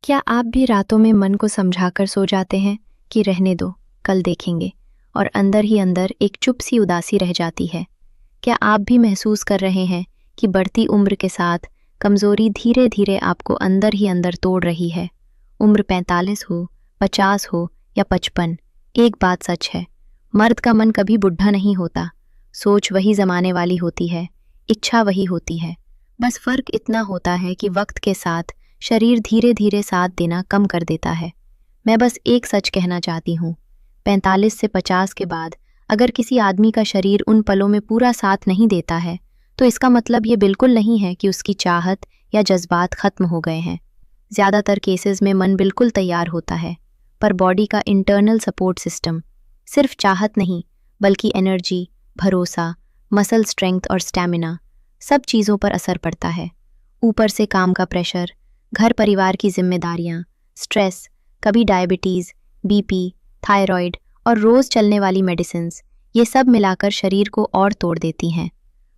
क्या आप भी रातों में मन को समझाकर सो जाते हैं कि रहने दो, कल देखेंगे, और अंदर ही अंदर एक चुप सी उदासी रह जाती है? क्या आप भी महसूस कर रहे हैं कि बढ़ती उम्र के साथ कमजोरी धीरे धीरे आपको अंदर ही अंदर तोड़ रही है? उम्र 45 हो, 50 हो या 55, एक बात सच है, मर्द का मन कभी बुढ़ा नहीं होता। सोच वही जमाने वाली होती है, इच्छा वही होती है। बस फर्क इतना होता है कि वक्त के साथ शरीर धीरे धीरे साथ देना कम कर देता है। मैं बस एक सच कहना चाहती हूँ, 45 से 50 के बाद अगर किसी आदमी का शरीर उन पलों में पूरा साथ नहीं देता है, तो इसका मतलब ये बिल्कुल नहीं है कि उसकी चाहत या जज्बात खत्म हो गए हैं। ज़्यादातर केसेस में मन बिल्कुल तैयार होता है, पर बॉडी का इंटरनल सपोर्ट सिस्टम, सिर्फ चाहत नहीं बल्कि एनर्जी, भरोसा, मसल स्ट्रेंथ और स्टैमिना, सब चीज़ों पर असर पड़ता है। ऊपर से काम का प्रेशर, घर परिवार की जिम्मेदारियां, स्ट्रेस, कभी डायबिटीज़, बीपी, थायराइड और रोज़ चलने वाली मेडिसिन्स, ये सब मिलाकर शरीर को और तोड़ देती हैं।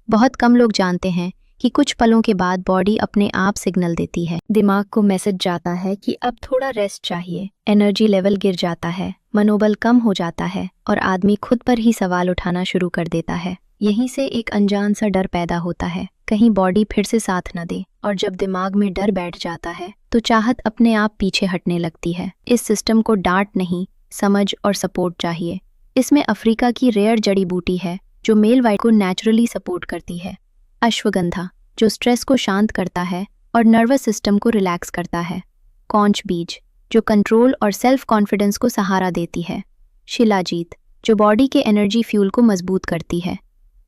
बहुत कम लोग जानते हैं कि कुछ पलों के बाद बॉडी अपने आप सिग्नल देती है, दिमाग को मैसेज जाता है कि अब थोड़ा रेस्ट चाहिए। एनर्जी लेवल गिर जाता है, मनोबल कम हो जाता है और आदमी खुद पर ही सवाल उठाना शुरू कर देता है। यहीं से एक अनजान सा डर पैदा होता है, कहीं बॉडी फिर से साथ न दे। और जब दिमाग में डर बैठ जाता है तो चाहत अपने आप पीछे हटने लगती है। इस सिस्टम को डांट नहीं, समझ और सपोर्ट चाहिए। इसमें अफ्रीका की रेयर जड़ी बूटी है जो मेल वाइट को नेचुरली सपोर्ट करती है। अश्वगंधा, जो स्ट्रेस को शांत करता है और नर्वस सिस्टम को रिलैक्स करता है। कौंच बीज, जो कंट्रोल और सेल्फ कॉन्फिडेंस को सहारा देती है। शिलाजीत, जो बॉडी के एनर्जी फ्यूल को मजबूत करती है।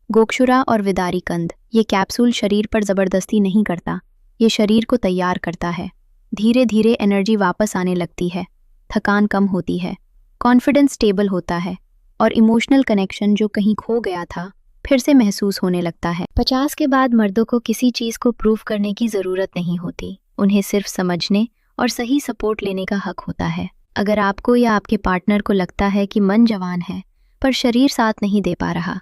गोक्षुरा और विदारी कंद, ये कैप्सूल शरीर पर जबरदस्ती नहीं करता, ये शरीर को तैयार करता है। धीरे धीरे एनर्जी वापस आने लगती है, थकान कम होती है, कॉन्फिडेंस स्टेबल होता है और इमोशनल कनेक्शन जो कहीं खो गया था फिर से महसूस होने लगता है। 50 के बाद मर्दों को किसी चीज़ को प्रूव करने की ज़रूरत नहीं होती, उन्हें सिर्फ समझने और सही सपोर्ट लेने का हक होता है। अगर आपको या आपके पार्टनर को लगता है कि मन जवान है पर शरीर साथ नहीं दे पा रहा,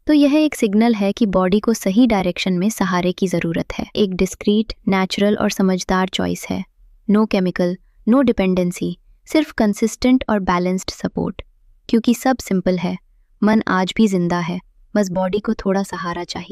तो यह एक सिग्नल है कि बॉडी को सही डायरेक्शन में सहारे की ज़रूरत है। एक डिस्क्रीट, नेचुरल और समझदार चॉइस है। नो केमिकल, नो डिपेंडेंसी, सिर्फ कंसिस्टेंट और बैलेंस्ड सपोर्ट। क्योंकि सब सिंपल है, मन आज भी जिंदा है, बस बॉडी को थोड़ा सहारा चाहिए।